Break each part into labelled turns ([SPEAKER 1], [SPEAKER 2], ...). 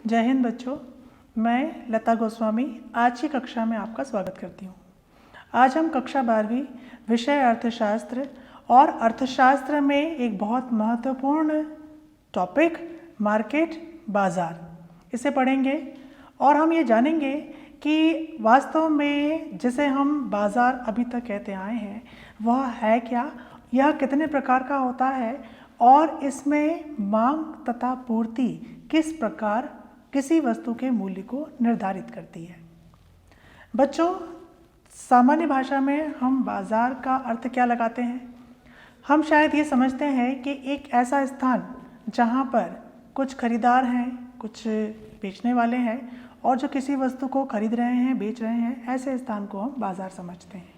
[SPEAKER 1] जय हिंद बच्चों, मैं लता गोस्वामी आज की कक्षा में आपका स्वागत करती हूँ। आज हम कक्षा 12वीं विषय अर्थशास्त्र और अर्थशास्त्र में एक बहुत महत्वपूर्ण टॉपिक मार्केट बाज़ार इसे पढ़ेंगे और हम ये जानेंगे कि वास्तव में जिसे हम बाज़ार अभी तक कहते आए हैं वह है क्या, यह कितने प्रकार का होता है और इसमें मांग तथा पूर्ति किस प्रकार किसी वस्तु के मूल्य को निर्धारित करती है। बच्चों, सामान्य भाषा में हम बाज़ार का अर्थ क्या लगाते हैं? हम शायद ये समझते हैं कि एक ऐसा स्थान जहाँ पर कुछ खरीदार हैं, कुछ बेचने वाले हैं और जो किसी वस्तु को खरीद रहे हैं, बेच रहे हैं, ऐसे स्थान को हम बाज़ार समझते हैं।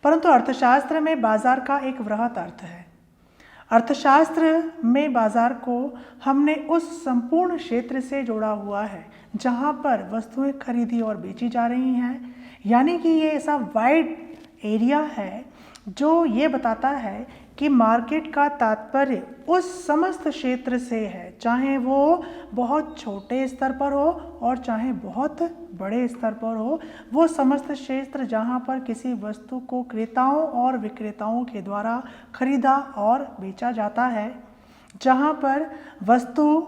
[SPEAKER 1] परंतु अर्थशास्त्र में बाज़ार का एक वृहत अर्थ है। अर्थशास्त्र में बाज़ार को हमने उस संपूर्ण क्षेत्र से जोड़ा हुआ है जहाँ पर वस्तुएं खरीदी और बेची जा रही हैं, यानी कि ये ऐसा वाइड एरिया है जो ये बताता है कि मार्केट का तात्पर्य उस समस्त क्षेत्र से है, चाहे वो बहुत छोटे स्तर पर हो और चाहे बहुत बड़े स्तर पर हो। वो समस्त क्षेत्र जहाँ पर किसी वस्तु को क्रेताओं और विक्रेताओं के द्वारा खरीदा और बेचा जाता है, जहाँ पर वस्तु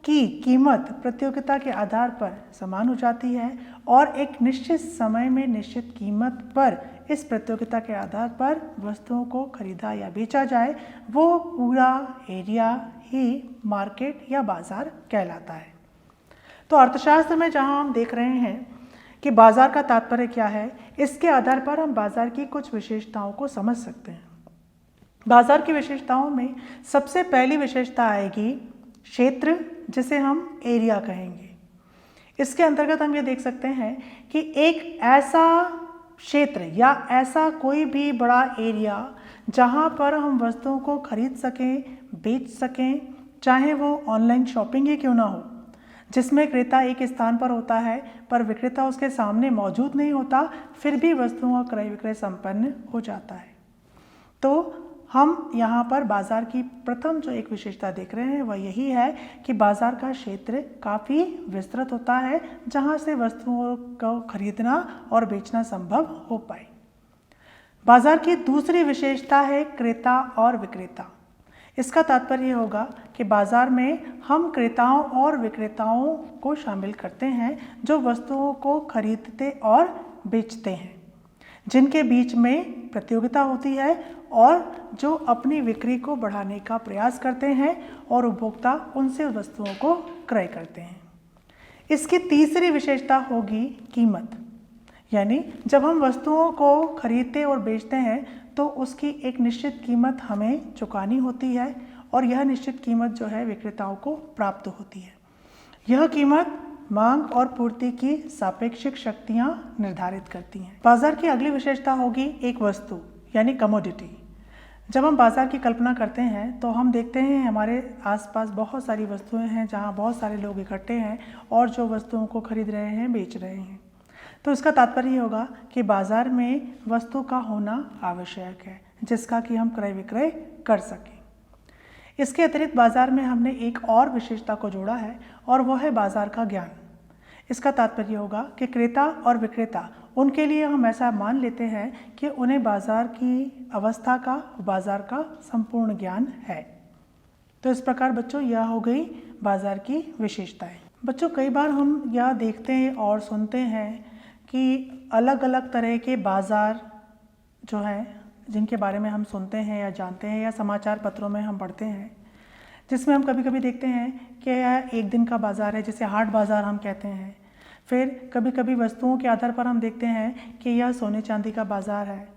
[SPEAKER 1] की कीमत प्रतियोगिता के आधार पर समान हो जाती है और एक निश्चित समय में निश्चित कीमत पर इस प्रतियोगिता के आधार पर वस्तुओं को खरीदा या बेचा जाए, वो पूरा एरिया ही मार्केट या बाज़ार कहलाता है। तो अर्थशास्त्र में जहां हम देख रहे हैं कि बाज़ार का तात्पर्य क्या है, इसके आधार पर हम बाज़ार की कुछ विशेषताओं को समझ सकते हैं। बाज़ार की विशेषताओं में सबसे पहली विशेषता आएगी क्षेत्र, जिसे हम एरिया कहेंगे। इसके अंतर्गत हम ये देख सकते हैं कि एक ऐसा क्षेत्र या ऐसा कोई भी बड़ा एरिया जहाँ पर हम वस्तुओं को खरीद सकें, बेच सकें, चाहे वो ऑनलाइन शॉपिंग ही क्यों ना हो, जिसमें क्रेता एक स्थान पर होता है पर विक्रेता उसके सामने मौजूद नहीं होता, फिर भी वस्तुओं का क्रय विक्रय संपन्न हो जाता है। तो हम यहाँ पर बाज़ार की प्रथम जो एक विशेषता देख रहे हैं वह यही है कि बाज़ार का क्षेत्र काफ़ी विस्तृत होता है जहाँ से वस्तुओं को खरीदना और बेचना संभव हो पाए। बाज़ार की दूसरी विशेषता है क्रेता और विक्रेता। इसका तात्पर्य होगा कि बाज़ार में हम क्रेताओं और विक्रेताओं को शामिल करते हैं जो वस्तुओं को खरीदते और बेचते हैं, जिनके बीच में प्रतियोगिता होती है और जो अपनी बिक्री को बढ़ाने का प्रयास करते हैं और उपभोक्ता उनसे वस्तुओं को क्रय करते हैं। इसकी तीसरी विशेषता होगी कीमत, यानी जब हम वस्तुओं को खरीदते और बेचते हैं तो उसकी एक निश्चित कीमत हमें चुकानी होती है और यह निश्चित कीमत जो है विक्रेताओं को प्राप्त होती है। यह कीमत मांग और पूर्ति की सापेक्षिक शक्तियां निर्धारित करती हैं। बाजार की अगली विशेषता होगी एक वस्तु, यानी कमोडिटी। जब हम बाजार की कल्पना करते हैं तो हम देखते हैं हमारे आसपास बहुत सारी वस्तुएं हैं जहां बहुत सारे लोग इकट्ठे हैं और जो वस्तुओं को खरीद रहे हैं, बेच रहे हैं। तो इसका तात्पर्य होगा कि बाजार में वस्तु का होना आवश्यक है जिसका कि हम क्रय विक्रय कर सकें। इसके अतिरिक्त बाज़ार में हमने एक और विशेषता को जोड़ा है और वह है बाज़ार का ज्ञान। इसका तात्पर्य होगा कि क्रेता और विक्रेता, उनके लिए हम ऐसा मान लेते हैं कि उन्हें बाज़ार की अवस्था का, बाज़ार का संपूर्ण ज्ञान है। तो इस प्रकार बच्चों यह हो गई बाज़ार की विशेषताएं। बच्चों, कई बार हम यह देखते हैं और सुनते हैं कि अलग अलग तरह के बाज़ार जो हैं जिनके बारे में हम सुनते हैं या जानते हैं या समाचार पत्रों में हम पढ़ते हैं, जिसमें हम कभी कभी देखते हैं कि यह एक दिन का बाज़ार है जिसे हाट बाज़ार हम कहते हैं। फिर कभी कभी वस्तुओं के आधार पर हम देखते हैं कि यह सोने चांदी का बाज़ार है।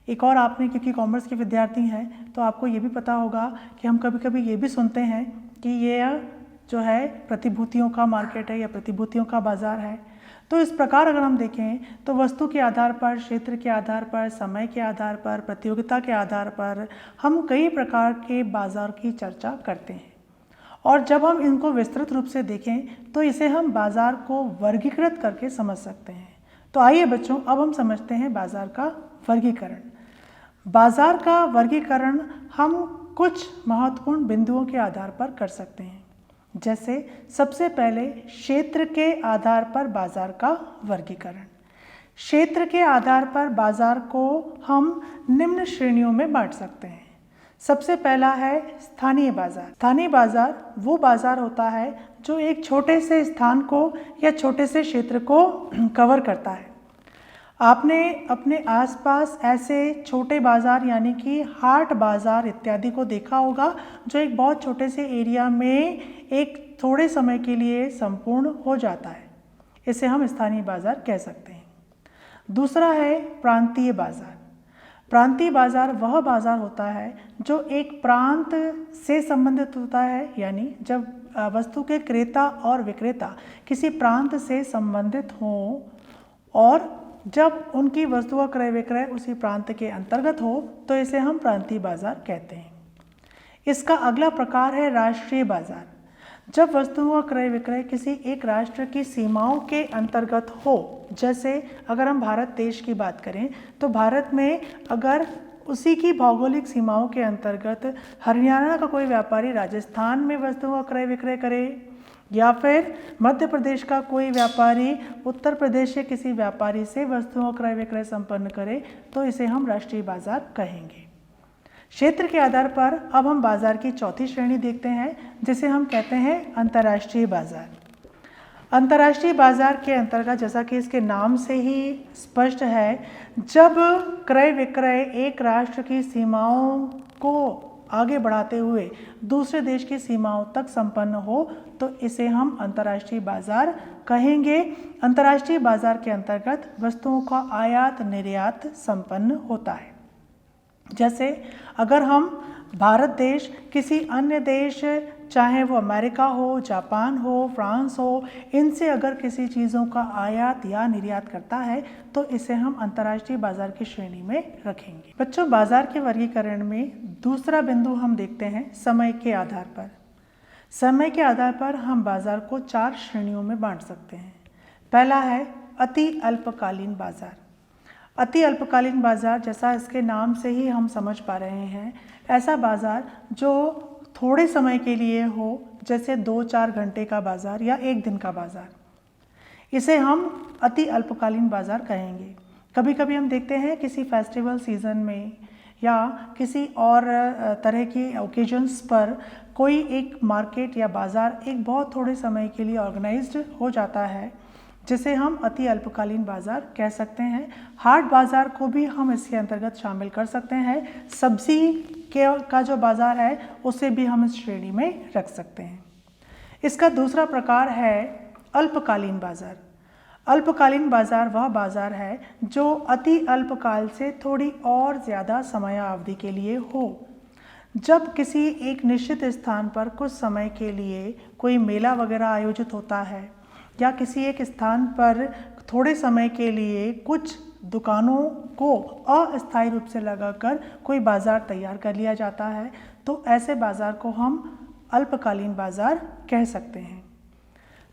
[SPEAKER 1] एक और आपने, क्योंकि कॉमर्स के विद्यार्थी हैं तो आपको ये भी पता होगा कि हम कभी कभी ये भी सुनते हैं कि यह जो है प्रतिभूतियों का मार्केट है या प्रतिभूतियों का बाज़ार है। तो इस प्रकार अगर हम देखें तो वस्तु के आधार पर, क्षेत्र के आधार पर, समय के आधार पर, प्रतियोगिता के आधार पर हम कई प्रकार के बाज़ार की चर्चा करते हैं और जब हम इनको विस्तृत रूप से देखें तो इसे हम बाज़ार को वर्गीकृत करके समझ सकते हैं। तो आइए बच्चों, अब हम समझते हैं बाज़ार का वर्गीकरण। बाज़ार का वर्गीकरण हम कुछ महत्वपूर्ण बिंदुओं के आधार पर कर सकते हैं। जैसे सबसे पहले क्षेत्र के आधार पर बाजार का वर्गीकरण। क्षेत्र के आधार पर बाजार को हम निम्न श्रेणियों में बांट सकते हैं। सबसे पहला है स्थानीय बाजार। स्थानीय बाजार वो बाजार होता है जो एक छोटे से स्थान को या छोटे से क्षेत्र को कवर करता है। आपने अपने आसपास ऐसे छोटे बाजार यानी कि हाट बाजार इत्यादि को देखा होगा, जो एक बहुत छोटे से एरिया में एक थोड़े समय के लिए संपूर्ण हो जाता है। इसे हम स्थानीय बाजार कह सकते हैं। दूसरा है प्रांतीय बाजार। प्रांतीय बाजार वह बाजार होता है जो एक प्रांत से संबंधित होता है, यानी जब वस्तु के क्रेता और विक्रेता किसी प्रांत से संबंधित हों और जब उनकी वस्तु का क्रय विक्रय उसी प्रांत के अंतर्गत हो तो इसे हम प्रांतीय बाजार कहते हैं। इसका अगला प्रकार है राष्ट्रीय बाजार। जब वस्तुओं का क्रय विक्रय किसी एक राष्ट्र की सीमाओं के अंतर्गत हो, जैसे अगर हम भारत देश की बात करें तो भारत में अगर उसी की भौगोलिक सीमाओं के अंतर्गत हरियाणा का कोई व्यापारी राजस्थान में वस्तुओं का क्रय विक्रय करे या फिर मध्य प्रदेश का कोई व्यापारी उत्तर प्रदेश के किसी व्यापारी से वस्तुओं का क्रय विक्रय संपन्न करे तो इसे हम राष्ट्रीय बाजार कहेंगे। क्षेत्र के आधार पर अब हम बाजार की चौथी श्रेणी देखते हैं, जिसे हम कहते हैं अंतर्राष्ट्रीय बाजार। अंतर्राष्ट्रीय बाजार के अंतर्गत, जैसा कि इसके नाम से ही स्पष्ट है, जब क्रय विक्रय एक राष्ट्र की सीमाओं को आगे बढ़ाते हुए दूसरे देश की सीमाओं तक संपन्न हो तो इसे हम अंतर्राष्ट्रीय बाजार कहेंगे। अंतर्राष्ट्रीय बाजार के अंतर्गत वस्तुओं का आयात निर्यात संपन्न होता है। जैसे अगर हम भारत देश किसी अन्य देश, चाहे वो अमेरिका हो, जापान हो, फ्रांस हो, इनसे अगर किसी चीज़ों का आयात या निर्यात करता है तो इसे हम अंतर्राष्ट्रीय बाजार की श्रेणी में रखेंगे। बच्चों, बाजार के वर्गीकरण में दूसरा बिंदु हम देखते हैं समय के आधार पर। समय के आधार पर हम बाजार को 4 श्रेणियों में बांट सकते हैं। पहला है अति अल्पकालीन बाजार। अति अल्पकालीन बाजार, जैसा इसके नाम से ही हम समझ पा रहे हैं, ऐसा बाजार जो थोड़े समय के लिए हो, जैसे 2-4 घंटे का बाजार या 1 दिन का बाजार, इसे हम अति अल्पकालीन बाजार कहेंगे। कभी कभी हम देखते हैं किसी फेस्टिवल सीज़न में या किसी और तरह की ओकेजन्स पर कोई एक मार्केट या बाज़ार एक बहुत थोड़े समय के लिए ऑर्गेनाइज्ड हो जाता है, जिसे हम अति अल्पकालीन बाजार कह सकते हैं। हाट बाजार को भी हम इसके अंतर्गत शामिल कर सकते हैं। सब्जी का जो बाजार है उसे भी हम इस श्रेणी में रख सकते हैं। इसका दूसरा प्रकार है अल्पकालीन बाजार। अल्पकालीन बाजार वह बाजार है जो अति अल्पकाल से थोड़ी और ज़्यादा समयावधि के लिए हो। जब किसी एक निश्चित स्थान पर कुछ समय के लिए कोई मेला वगैरह आयोजित होता है या किसी एक स्थान पर थोड़े समय के लिए कुछ दुकानों को अस्थायी रूप से लगाकर कोई बाज़ार तैयार कर लिया जाता है, तो ऐसे बाज़ार को हम अल्पकालीन बाज़ार कह सकते हैं।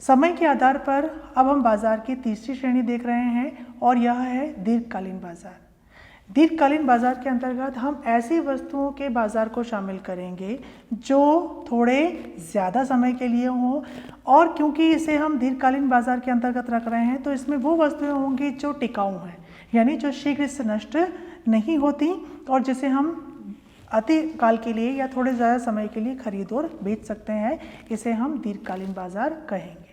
[SPEAKER 1] समय के आधार पर अब हम बाज़ार की तीसरी श्रेणी देख रहे हैं और यह है दीर्घकालीन बाज़ार। दीर्घकालीन बाज़ार के अंतर्गत हम ऐसी वस्तुओं के बाज़ार को शामिल करेंगे जो थोड़े ज़्यादा समय के लिए हों, और क्योंकि इसे हम दीर्घकालीन बाज़ार के अंतर्गत रख रहे हैं तो इसमें वो वस्तुएं होंगी जो टिकाऊ हैं, यानी जो शीघ्र से नष्ट नहीं होती और जिसे हम अति काल के लिए या थोड़े ज़्यादा समय के लिए खरीद और बेच सकते हैं। इसे हम दीर्घकालीन बाज़ार कहेंगे।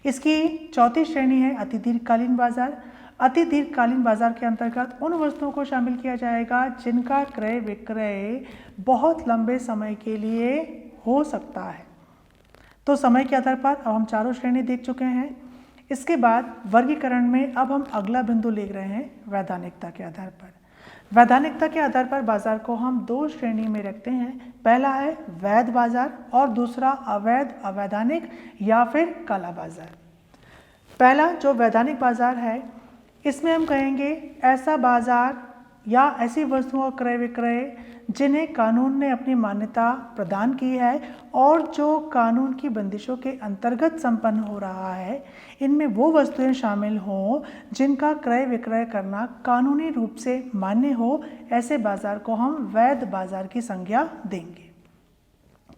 [SPEAKER 1] इसकी चौथी श्रेणी है अति दीर्घकालीन बाज़ार। अति दीर्घकालीन बाज़ार के अंतर्गत उन वस्तुओं को शामिल किया जाएगा जिनका क्रय विक्रय बहुत लंबे समय के लिए हो सकता है। तो समय के आधार पर अब हम चारों श्रेणी देख चुके हैं। इसके बाद वर्गीकरण में अब हम अगला बिंदु ले रहे हैं वैधानिकता के आधार पर। वैधानिकता के आधार पर बाज़ार को हम 2 श्रेणी में रखते हैं। पहला है वैध बाज़ार और दूसरा अवैध, अवैधानिक या फिर काला बाज़ार। पहला जो वैधानिक बाज़ार है, इसमें हम कहेंगे ऐसा बाज़ार या ऐसी वस्तुओं का क्रय विक्रय जिन्हें कानून ने अपनी मान्यता प्रदान की है और जो कानून की बंदिशों के अंतर्गत संपन्न हो रहा है। इनमें वो वस्तुएं शामिल हों जिनका क्रय विक्रय करना कानूनी रूप से मान्य हो। ऐसे बाज़ार को हम वैध बाज़ार की संज्ञा देंगे।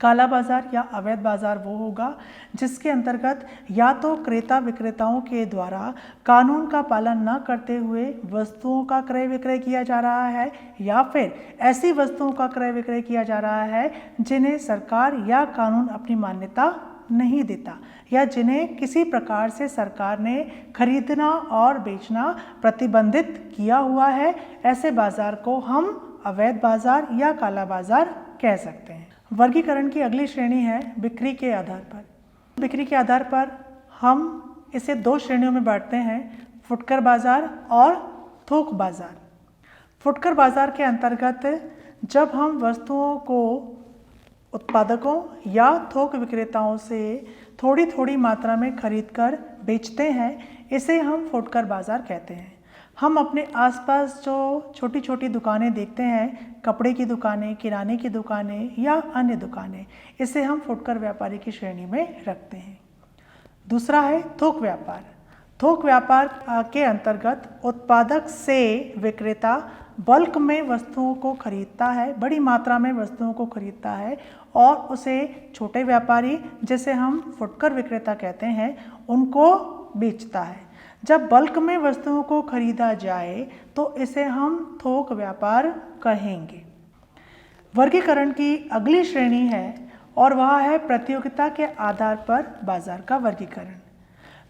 [SPEAKER 1] काला बाजार या अवैध बाजार वो होगा जिसके अंतर्गत या तो क्रेता विक्रेताओं के द्वारा कानून का पालन न करते हुए वस्तुओं का क्रय विक्रय किया जा रहा है, या फिर ऐसी वस्तुओं का क्रय विक्रय किया जा रहा है जिन्हें सरकार या कानून अपनी मान्यता नहीं देता, या जिन्हें किसी प्रकार से सरकार ने खरीदना और बेचना प्रतिबंधित किया हुआ है। ऐसे बाजार को हम अवैध बाजार या काला बाजार कह सकते हैं। वर्गीकरण की अगली श्रेणी है बिक्री के आधार पर। बिक्री के आधार पर हम इसे दो श्रेणियों में बांटते हैं, फुटकर बाजार और थोक बाजार। फुटकर बाजार के अंतर्गत जब हम वस्तुओं को उत्पादकों या थोक विक्रेताओं से थोड़ी थोड़ी मात्रा में खरीदकर बेचते हैं, इसे हम फुटकर बाजार कहते हैं। हम अपने आसपास जो छोटी छोटी दुकानें देखते हैं, कपड़े की दुकानें, किराने की दुकानें या अन्य दुकानें, इसे हम फुटकर व्यापारी की श्रेणी में रखते हैं। दूसरा है थोक व्यापार। थोक व्यापार के अंतर्गत उत्पादक से विक्रेता बल्क में वस्तुओं को खरीदता है, बड़ी मात्रा में वस्तुओं को खरीदता है और उसे छोटे व्यापारी, जिसे हम फुटकर विक्रेता कहते हैं, उनको बेचता है। जब बल्क में वस्तुओं को खरीदा जाए तो इसे हम थोक व्यापार कहेंगे। वर्गीकरण की अगली श्रेणी है और वह है प्रतियोगिता के आधार पर बाजार का वर्गीकरण।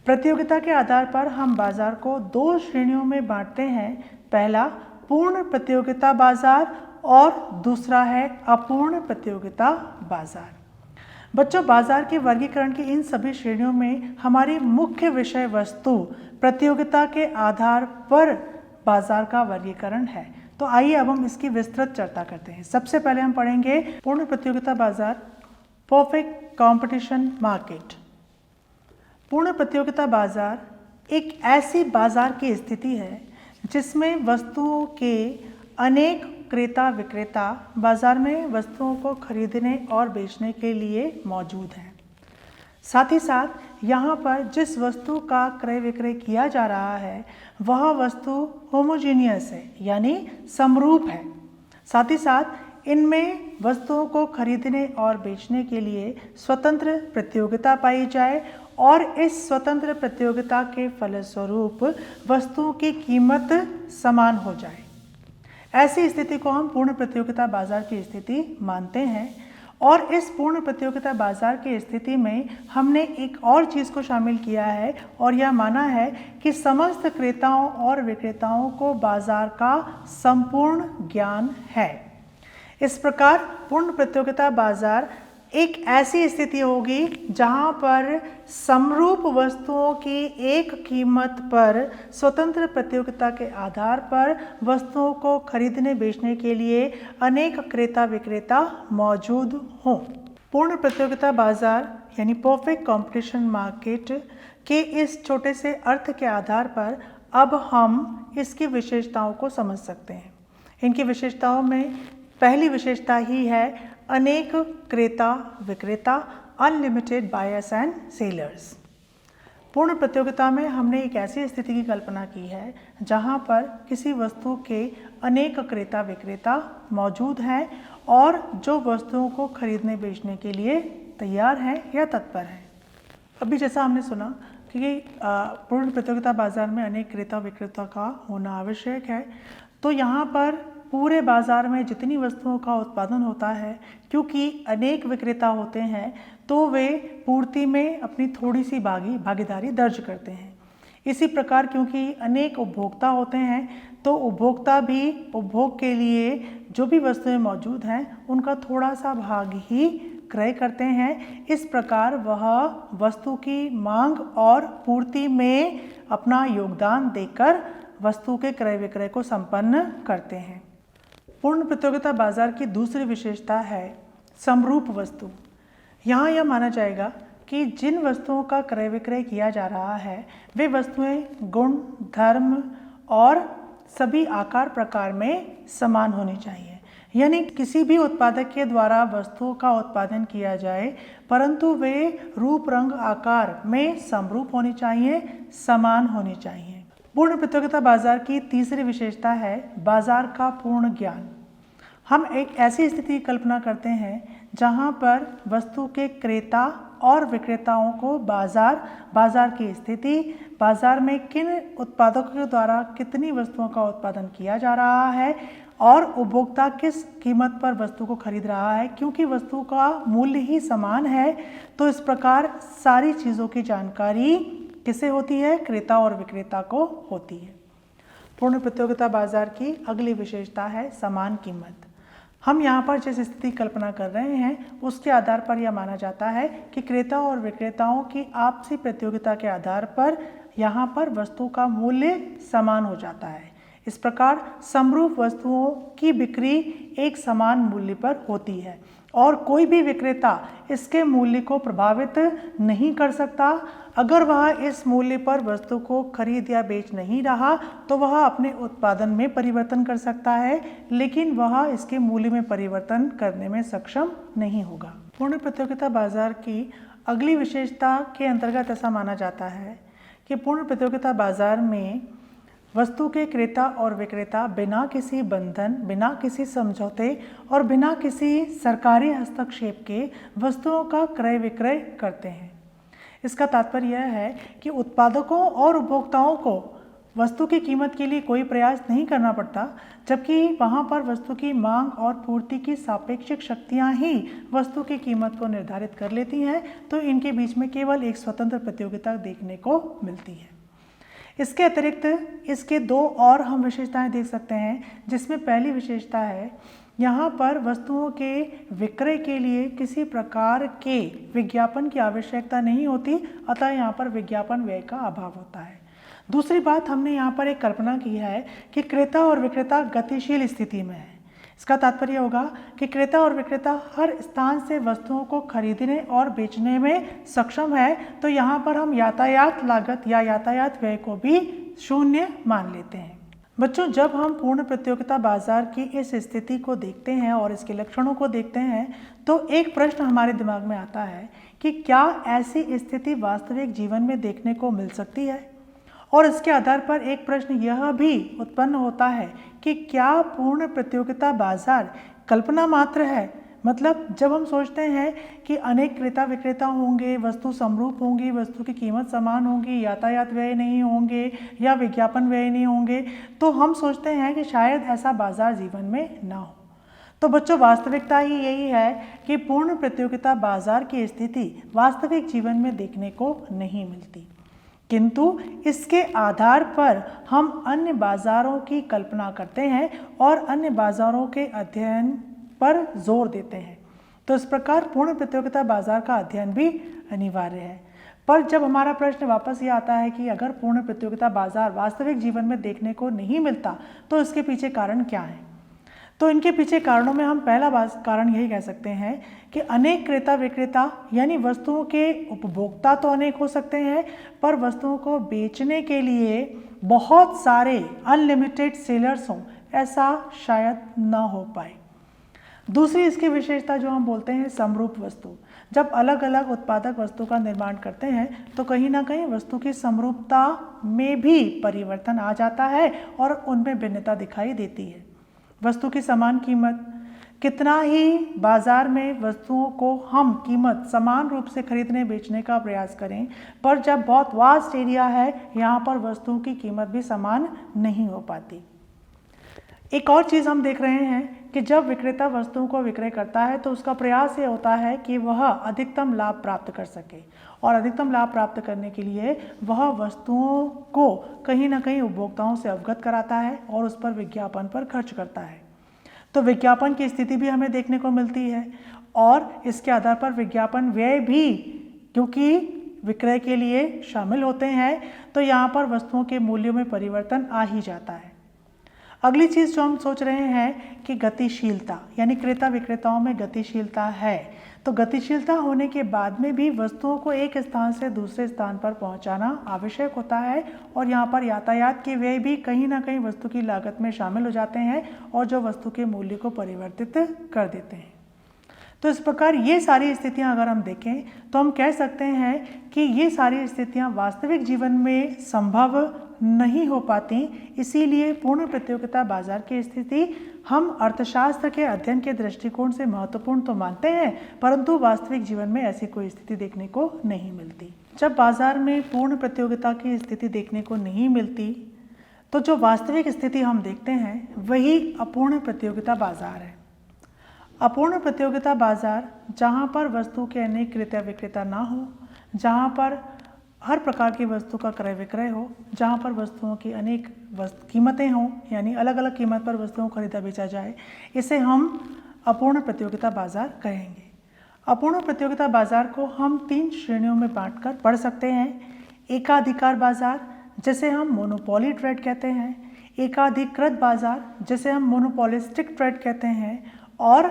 [SPEAKER 1] प्रतियोगिता के आधार पर हम बाजार को दो श्रेणियों में बांटते हैं। पहला पूर्ण प्रतियोगिता बाजार और दूसरा है अपूर्ण प्रतियोगिता बाजार। बच्चों, बाजार के वर्गीकरण की इन सभी श्रेणियों में हमारी मुख्य विषय वस्तु प्रतियोगिता के आधार पर बाजार का वर्गीकरण है। तो आइए अब हम इसकी विस्तृत चर्चा करते हैं। सबसे पहले हम पढ़ेंगे पूर्ण प्रतियोगिता बाजार, परफेक्ट कंपटीशन मार्केट। पूर्ण प्रतियोगिता बाजार एक ऐसी बाजार की स्थिति है जिसमें वस्तुओं के अनेक क्रेता विक्रेता बाजार में वस्तुओं को खरीदने और बेचने के लिए मौजूद हैं। साथ ही साथ यहाँ पर जिस वस्तु का क्रय विक्रय किया जा रहा है वह वस्तु होमोजीनियस है, यानी समरूप है। साथ ही साथ इनमें वस्तुओं को खरीदने और बेचने के लिए स्वतंत्र प्रतियोगिता पाई जाए और इस स्वतंत्र प्रतियोगिता के फलस्वरूप वस्तुओं की कीमत समान हो जाए। ऐसी स्थिति को हम पूर्ण प्रतियोगिता बाजार की स्थिति मानते हैं। और इस पूर्ण प्रतियोगिता बाजार की स्थिति में हमने एक और चीज़ को शामिल किया है और यह माना है कि समस्त क्रेताओं और विक्रेताओं को बाजार का संपूर्ण ज्ञान है। इस प्रकार पूर्ण प्रतियोगिता बाजार एक ऐसी स्थिति होगी जहां पर समरूप वस्तुओं की एक कीमत पर स्वतंत्र प्रतियोगिता के आधार पर वस्तुओं को खरीदने बेचने के लिए अनेक क्रेता विक्रेता मौजूद हों। पूर्ण प्रतियोगिता बाजार यानी परफेक्ट कंपटीशन मार्केट के इस छोटे से अर्थ के आधार पर अब हम इसकी विशेषताओं को समझ सकते हैं। इनकी विशेषताओं में पहली विशेषता ही है अनेक क्रेता विक्रेता, अनलिमिटेड बायर्स एंड सेलर्स। पूर्ण प्रतियोगिता में हमने एक ऐसी स्थिति की कल्पना की है जहां पर किसी वस्तु के अनेक क्रेता विक्रेता मौजूद हैं और जो वस्तुओं को खरीदने बेचने के लिए तैयार हैं या तत्पर हैं। अभी जैसा हमने सुना कि पूर्ण प्रतियोगिता बाजार में अनेक क्रेता विक्रेता का होना आवश्यक है, तो यहाँ पर पूरे बाजार में जितनी वस्तुओं का उत्पादन होता है, क्योंकि अनेक विक्रेता होते हैं तो वे पूर्ति में अपनी थोड़ी सी भागीदारी दर्ज करते हैं। इसी प्रकार क्योंकि अनेक उपभोक्ता होते हैं तो उपभोक्ता भी उपभोग के लिए जो भी वस्तुएं मौजूद हैं उनका थोड़ा सा भाग ही क्रय करते हैं। इस प्रकार वह वस्तु की मांग और पूर्ति में अपना योगदान देकर वस्तु के क्रय विक्रय को संपन्न करते हैं। पूर्ण प्रतियोगिता बाजार की दूसरी विशेषता है समरूप वस्तु। यहाँ यह माना जाएगा कि जिन वस्तुओं का क्रय विक्रय किया जा रहा है वे वस्तुएं गुण, धर्म और सभी आकार प्रकार में समान होनी चाहिए। यानी किसी भी उत्पादक के द्वारा वस्तुओं का उत्पादन किया जाए परंतु वे रूप, रंग, आकार में समरूप होनी चाहिए, समान होनी चाहिए। पूर्ण प्रतियोगिता बाजार की तीसरी विशेषता है बाजार का पूर्ण ज्ञान। हम एक ऐसी स्थिति की कल्पना करते हैं जहाँ पर वस्तु के क्रेता और विक्रेताओं को बाजार की स्थिति, बाजार में किन उत्पादकों के द्वारा कितनी वस्तुओं का उत्पादन किया जा रहा है और उपभोक्ता किस कीमत पर वस्तु को खरीद रहा है। क्योंकि वस्तु का मूल्य ही समान है, तो इस प्रकार सारी चीज़ों की जानकारी किसे होती है? क्रेता और विक्रेता को होती है। पूर्ण प्रतियोगिता बाजार की अगली विशेषता है समान कीमत। हम यहाँ पर जिस स्थिति की कल्पना कर रहे हैं उसके आधार पर यह माना जाता है कि क्रेता और विक्रेताओं की आपसी प्रतियोगिता के आधार पर यहाँ पर वस्तु का मूल्य समान हो जाता है। इस प्रकार समरूप वस्तुओं की बिक्री एक समान मूल्य पर होती है और कोई भी विक्रेता इसके मूल्य को प्रभावित नहीं कर सकता। अगर वह इस मूल्य पर वस्तु को खरीद या बेच नहीं रहा तो वह अपने उत्पादन में परिवर्तन कर सकता है, लेकिन वह इसके मूल्य में परिवर्तन करने में सक्षम नहीं होगा। पूर्ण प्रतियोगिता बाजार की अगली विशेषता के अंतर्गत ऐसा माना जाता है कि पूर्ण प्रतियोगिता बाजार में वस्तु के क्रेता और विक्रेता बिना किसी बंधन, बिना किसी समझौते और बिना किसी सरकारी हस्तक्षेप के वस्तुओं का क्रय विक्रय करते हैं। इसका तात्पर्य यह है कि उत्पादकों और उपभोक्ताओं को वस्तु की कीमत के लिए कोई प्रयास नहीं करना पड़ता, जबकि वहाँ पर वस्तु की मांग और पूर्ति की सापेक्षिक शक्तियाँ ही वस्तु की कीमत को निर्धारित कर लेती हैं। तो इनके बीच में केवल एक स्वतंत्र प्रतियोगिता देखने को मिलती है। इसके अतिरिक्त इसके दो और हम विशेषताएं देख सकते हैं, जिसमें पहली विशेषता है यहाँ पर वस्तुओं के विक्रय के लिए किसी प्रकार के विज्ञापन की आवश्यकता नहीं होती, अतः यहाँ पर विज्ञापन व्यय का अभाव होता है। दूसरी बात, हमने यहाँ पर एक कल्पना की है कि क्रेता और विक्रेता गतिशील स्थिति में है। इसका तात्पर्य होगा कि क्रेता और विक्रेता हर स्थान से वस्तुओं को खरीदने और बेचने में सक्षम है, तो यहाँ पर हम यातायात लागत या यातायात व्यय को भी शून्य मान लेते हैं। बच्चों, जब हम पूर्ण प्रतियोगिता बाजार की इस स्थिति को देखते हैं और इसके लक्षणों को देखते हैं तो एक प्रश्न हमारे दिमाग में आता है कि क्या ऐसी स्थिति वास्तविक जीवन में देखने को मिल सकती है। और इसके आधार पर एक प्रश्न यह भी उत्पन्न होता है कि क्या पूर्ण प्रतियोगिता बाजार कल्पना मात्र है। मतलब जब हम सोचते हैं कि अनेक क्रेता विक्रेता होंगे, वस्तु समरूप होंगी, वस्तु की कीमत समान होगी, यातायात व्यय नहीं होंगे या विज्ञापन व्यय नहीं होंगे, तो हम सोचते हैं कि शायद ऐसा बाजार जीवन में ना हो। तो बच्चों, वास्तविकता ही यही है कि पूर्ण प्रतियोगिता बाजार की स्थिति वास्तविक जीवन में देखने को नहीं मिलती, किंतु इसके आधार पर हम अन्य बाजारों की कल्पना करते हैं और अन्य बाजारों के अध्ययन पर जोर देते हैं। तो इस प्रकार पूर्ण प्रतियोगिता बाजार का अध्ययन भी अनिवार्य है। पर जब हमारा प्रश्न वापस ये आता है कि अगर पूर्ण प्रतियोगिता बाजार वास्तविक जीवन में देखने को नहीं मिलता तो इसके पीछे कारण क्या है। तो इनके पीछे कारणों में हम पहला कारण यही कह सकते हैं कि अनेक क्रेता विक्रेता यानी वस्तुओं के उपभोक्ता तो अनेक हो सकते हैं, पर वस्तुओं को बेचने के लिए बहुत सारे अनलिमिटेड सेलर्स हों, ऐसा शायद ना हो पाए। दूसरी इसकी विशेषता जो हम बोलते हैं समरूप वस्तु। जब अलग अलग उत्पादक वस्तु का निर्माण करते हैं तो कहीं ना कहीं वस्तु की समरूपता में भी परिवर्तन आ जाता है और उनमें भिन्नता दिखाई देती है। वस्तु की समान कीमत, कितना ही बाजार में वस्तुओं को हम कीमत समान रूप से खरीदने बेचने का प्रयास करें, पर जब बहुत वास्ट एरिया है यहाँ पर वस्तुओं की कीमत भी समान नहीं हो पाती। एक और चीज़ हम देख रहे हैं कि जब विक्रेता वस्तुओं को विक्रय करता है तो उसका प्रयास ये होता है कि वह अधिकतम लाभ प्राप्त कर सके, और अधिकतम लाभ प्राप्त करने के लिए वह वस्तुओं को कहीं ना कहीं उपभोक्ताओं से अवगत कराता है और उस पर विज्ञापन पर खर्च करता है। तो विज्ञापन की स्थिति भी हमें देखने को मिलती है और इसके आधार पर विज्ञापन व्यय भी, क्योंकि विक्रय के लिए शामिल होते हैं, तो यहाँ पर वस्तुओं के मूल्यों में परिवर्तन आ ही जाता है। अगली चीज़ जो हम सोच रहे हैं कि गतिशीलता, यानी क्रेता विक्रेताओं में गतिशीलता है। तो गतिशीलता होने के बाद में भी वस्तुओं को एक स्थान से दूसरे स्थान पर पहुंचाना आवश्यक होता है, और यहाँ पर यातायात के व्यय भी कहीं ना कहीं वस्तु की लागत में शामिल हो जाते हैं और जो वस्तु के मूल्य को परिवर्तित कर देते हैं। तो इस प्रकार ये सारी स्थितियां अगर हम देखें तो हम कह सकते हैं कि ये सारी स्थितियां वास्तविक जीवन में संभव नहीं हो पाती। इसीलिए पूर्ण प्रतियोगिता बाजार की स्थिति हम अर्थशास्त्र के अध्ययन के दृष्टिकोण से महत्वपूर्ण तो मानते हैं, परंतु वास्तविक जीवन में ऐसी कोई स्थिति देखने को नहीं मिलती। जब बाजार में पूर्ण प्रतियोगिता की स्थिति देखने को नहीं मिलती तो जो वास्तविक स्थिति हम देखते हैं वही अपूर्ण प्रतियोगिता बाजार है। अपूर्ण प्रतियोगिता बाजार जहाँ पर वस्तु के अनेक क्रेता विक्रेता ना हो, जहाँ पर हर प्रकार की वस्तु का क्रय विक्रय हो, जहाँ पर वस्तुओं की अनेक कीमतें हों, यानी अलग अलग कीमत पर वस्तुओं को खरीदा बेचा जाए, इसे हम अपूर्ण प्रतियोगिता बाजार कहेंगे। अपूर्ण प्रतियोगिता बाजार को हम 3 श्रेणियों में बांटकर पढ़ सकते हैं। एकाधिकार बाजार, जिसे हम मोनोपोली ट्रेड कहते हैं, एकाधिकृत बाजार, जिसे हम मोनोपोलिस्टिक ट्रेड कहते हैं, और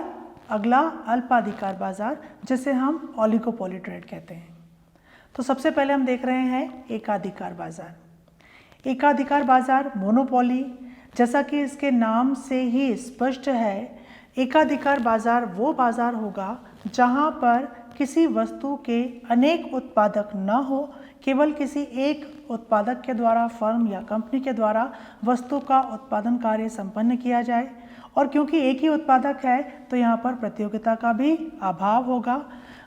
[SPEAKER 1] अगला अल्पाधिकार बाजार, जिसे हम ओलिगोपोली ट्रेड कहते हैं। तो सबसे पहले हम देख रहे हैं एकाधिकार बाजार। एकाधिकार बाजार मोनोपोली, जैसा कि इसके नाम से ही स्पष्ट है, एकाधिकार बाजार वो बाजार होगा जहां पर किसी वस्तु के अनेक उत्पादक न हो, केवल किसी एक उत्पादक के द्वारा, फर्म या कंपनी के द्वारा वस्तु का उत्पादन कार्य संपन्न किया जाए। और क्योंकि एक ही उत्पादक है तो यहाँ पर प्रतियोगिता का भी अभाव होगा।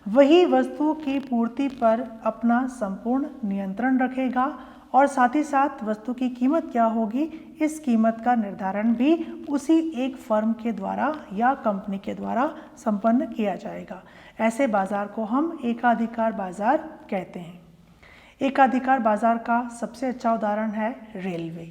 [SPEAKER 1] वही वस्तु की पूर्ति पर अपना संपूर्ण नियंत्रण रखेगा और साथ ही साथ वस्तु की कीमत क्या होगी, इस कीमत का निर्धारण भी उसी एक फर्म के द्वारा या कंपनी के द्वारा संपन्न किया जाएगा। ऐसे बाजार को हम एकाधिकार बाजार कहते हैं। एकाधिकार बाजार का सबसे अच्छा उदाहरण है रेलवे,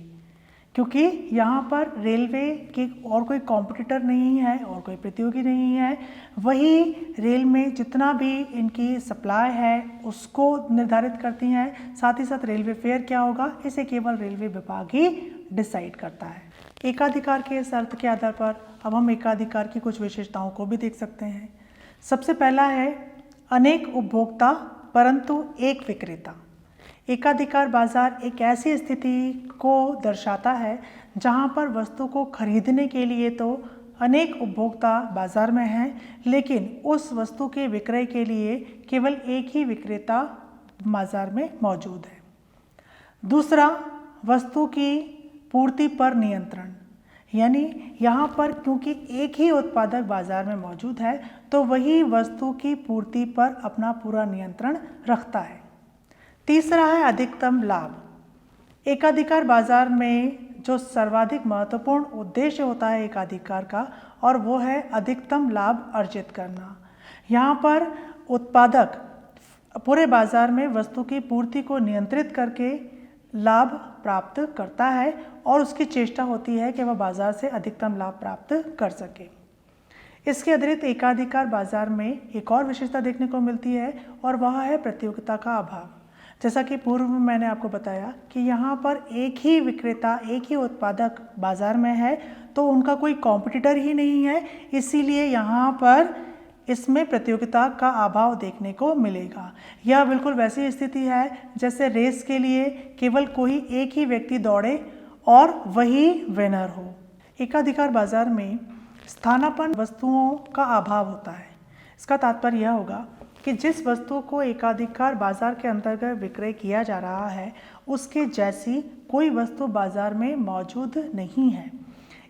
[SPEAKER 1] क्योंकि यहाँ पर रेलवे के और कोई कॉम्पिटिटर नहीं है और कोई प्रतियोगी नहीं है। वही रेल में जितना भी इनकी सप्लाई है उसको निर्धारित करती हैं। साथ ही साथ रेलवे फेयर क्या होगा, इसे केवल रेलवे विभाग ही डिसाइड करता है। एकाधिकार के इस अर्थ के आधार पर अब हम एकाधिकार की कुछ विशेषताओं को भी देख सकते हैं। सबसे पहला है अनेक उपभोक्ता परंतु एक विक्रेता। एकाधिकार बाजार एक ऐसी स्थिति को दर्शाता है जहां पर वस्तु को खरीदने के लिए तो अनेक उपभोक्ता बाजार में हैं, लेकिन उस वस्तु के विक्रय के लिए केवल एक ही विक्रेता बाजार में मौजूद है। दूसरा, वस्तु की पूर्ति पर नियंत्रण, यानी यहाँ पर क्योंकि एक ही उत्पादक बाजार में मौजूद है तो वही वस्तु की पूर्ति पर अपना पूरा नियंत्रण रखता है। तीसरा है अधिकतम लाभ। एकाधिकार बाजार में जो सर्वाधिक महत्वपूर्ण उद्देश्य होता है एकाधिकार का, और वो है अधिकतम लाभ अर्जित करना। यहाँ पर उत्पादक पूरे बाजार में वस्तु की पूर्ति को नियंत्रित करके लाभ प्राप्त करता है और उसकी चेष्टा होती है कि वह बाजार से अधिकतम लाभ प्राप्त कर सके। इसके अतिरिक्त एकाधिकार बाजार में एक और विशेषता देखने को मिलती है और वह है प्रतियोगिता का अभाव। जैसा कि पूर्व में मैंने आपको बताया कि यहाँ पर एक ही विक्रेता, एक ही उत्पादक बाजार में है तो उनका कोई कॉम्पिटिटर ही नहीं है, इसीलिए यहाँ पर इसमें प्रतियोगिता का अभाव देखने को मिलेगा। यह बिल्कुल वैसी स्थिति है जैसे रेस के लिए केवल कोई एक ही व्यक्ति दौड़े और वही विनर हो। एकाधिकार बाजार में स्थानापन्न वस्तुओं का अभाव होता है। इसका तात्पर्य यह होगा कि जिस वस्तु को एकाधिकार बाजार के अंतर्गत विक्रय किया जा रहा है उसके जैसी कोई वस्तु बाजार में मौजूद नहीं है।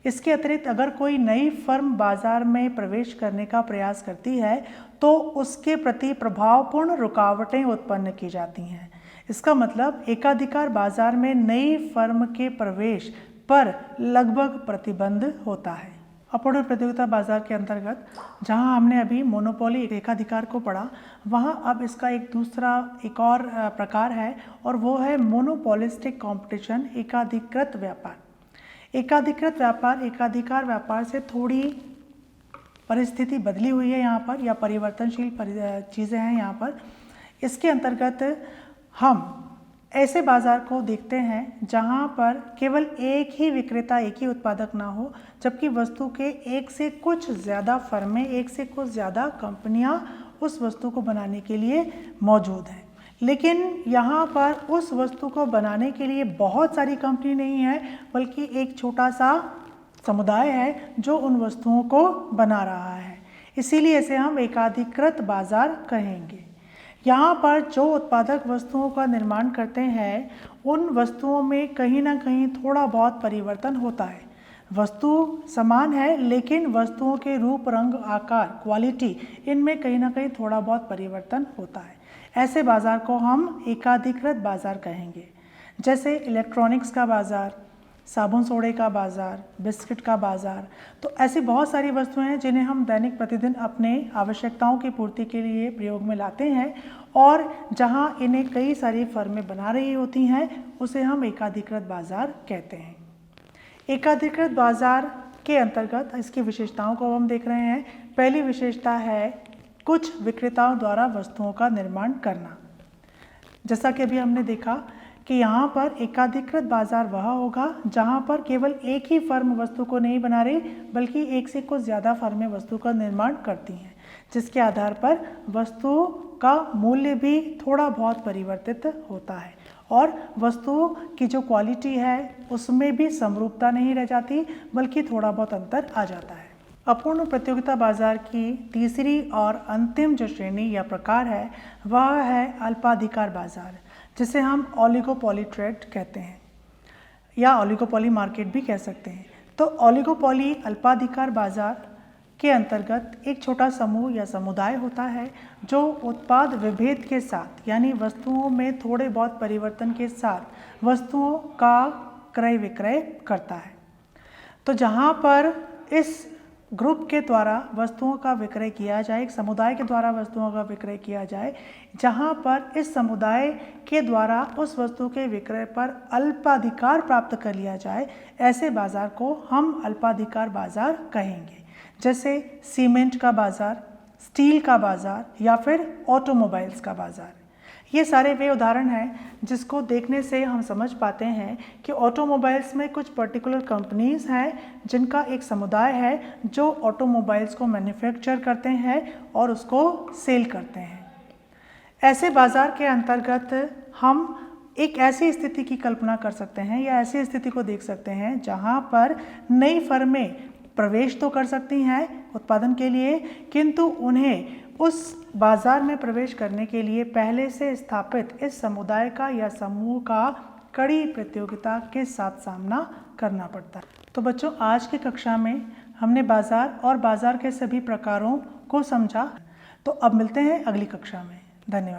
[SPEAKER 1] इसके अतिरिक्त अगर कोई नई फर्म बाजार में प्रवेश करने का प्रयास करती है तो उसके प्रति प्रभावपूर्ण रुकावटें उत्पन्न की जाती हैं। इसका मतलब एकाधिकार बाजार में नई फर्म के प्रवेश पर लगभग प्रतिबंध होता है। अपूर्ण प्रतियोगिता बाजार के अंतर्गत जहां हमने अभी मोनोपोली एकाधिकार को पढ़ा, वहां अब इसका एक और प्रकार है और वो है मोनोपोलिस्टिक कंपटीशन, एकाधिकृत व्यापार। एकाधिकृत व्यापार एकाधिकार व्यापार से थोड़ी परिस्थिति बदली हुई है यहाँ पर, या परिवर्तनशील चीज़ें हैं यहाँ पर। इसके अंतर्गत हम ऐसे बाजार को देखते हैं जहाँ पर केवल एक ही विक्रेता, एक ही उत्पादक ना हो, जबकि वस्तु के एक से कुछ ज़्यादा फर्में, एक से कुछ ज़्यादा कंपनियाँ उस वस्तु को बनाने के लिए मौजूद हैं। लेकिन यहाँ पर उस वस्तु को बनाने के लिए बहुत सारी कंपनी नहीं है, बल्कि एक छोटा सा समुदाय है जो उन वस्तुओं को बना रहा है। इसीलिए इसे हम एकाधिकृत बाजार कहेंगे। यहाँ पर जो उत्पादक वस्तुओं का निर्माण करते हैं उन वस्तुओं में कहीं ना कहीं थोड़ा बहुत परिवर्तन होता है। वस्तु समान है लेकिन वस्तुओं के रूप, रंग, आकार, क्वालिटी इनमें कहीं ना कहीं थोड़ा बहुत परिवर्तन होता है। ऐसे बाज़ार को हम एकाधिकृत बाज़ार कहेंगे। जैसे इलेक्ट्रॉनिक्स का बाज़ार, साबुन सोडे का बाज़ार, बिस्किट का बाज़ार। तो ऐसी बहुत सारी वस्तुएं हैं जिन्हें हम दैनिक प्रतिदिन अपने आवश्यकताओं की पूर्ति के लिए प्रयोग में लाते हैं और जहां इन्हें कई सारी फर्में बना रही होती हैं उसे हम एकाधिकृत बाज़ार कहते हैं। एकाधिकृत बाज़ार के अंतर्गत इसकी विशेषताओं को हम देख रहे हैं। पहली विशेषता है कुछ विक्रेताओं द्वारा वस्तुओं का निर्माण करना। जैसा कि अभी हमने देखा कि यहाँ पर एकाधिकृत बाज़ार वह होगा जहाँ पर केवल एक ही फर्म वस्तु को नहीं बना रही बल्कि एक से कुछ ज़्यादा फर्में वस्तु का निर्माण करती हैं, जिसके आधार पर वस्तु का मूल्य भी थोड़ा बहुत परिवर्तित होता है और वस्तुओं की जो क्वालिटी है उसमें भी समरूपता नहीं रह जाती बल्कि थोड़ा बहुत अंतर आ जाता है। अपूर्ण प्रतियोगिता बाज़ार की तीसरी और अंतिम जो श्रेणी या प्रकार है वह है अल्पाधिकार बाज़ार, जिसे हम ओलिगोपोली ट्रेड कहते हैं या ओलिगोपोली मार्केट भी कह सकते हैं। तो ओलिगोपोली अल्पाधिकार बाज़ार के अंतर्गत एक छोटा समूह या समुदाय होता है जो उत्पाद विभेद के साथ यानी वस्तुओं में थोड़े बहुत परिवर्तन के साथ वस्तुओं का क्रय विक्रय करता है। तो जहाँ पर इस ग्रुप के द्वारा वस्तुओं का विक्रय किया जाए, एक समुदाय के द्वारा वस्तुओं का विक्रय किया जाए, जहाँ पर इस समुदाय के द्वारा उस वस्तु के विक्रय पर अल्पाधिकार प्राप्त कर लिया जाए, ऐसे बाज़ार को हम अल्पाधिकार बाज़ार कहेंगे। जैसे सीमेंट का बाज़ार, स्टील का बाज़ार या फिर ऑटोमोबाइल्स का बाज़ार। ये सारे वे उदाहरण हैं जिसको देखने से हम समझ पाते हैं कि ऑटोमोबाइल्स में कुछ पर्टिकुलर कंपनीज़ हैं जिनका एक समुदाय है जो ऑटोमोबाइल्स को मैन्युफैक्चर करते हैं और उसको सेल करते हैं। ऐसे बाज़ार के अंतर्गत हम एक ऐसी स्थिति की कल्पना कर सकते हैं या ऐसी स्थिति को देख सकते हैं जहां पर नई फर्में प्रवेश तो कर सकती हैं उत्पादन के लिए, किंतु उन्हें उस बाज़ार में प्रवेश करने के लिए पहले से स्थापित इस समुदाय का या समूह का कड़ी प्रतियोगिता के साथ सामना करना पड़ता है। तो बच्चों, आज की कक्षा में हमने बाज़ार और बाज़ार के सभी प्रकारों को समझा। तो अब मिलते हैं अगली कक्षा में। धन्यवाद।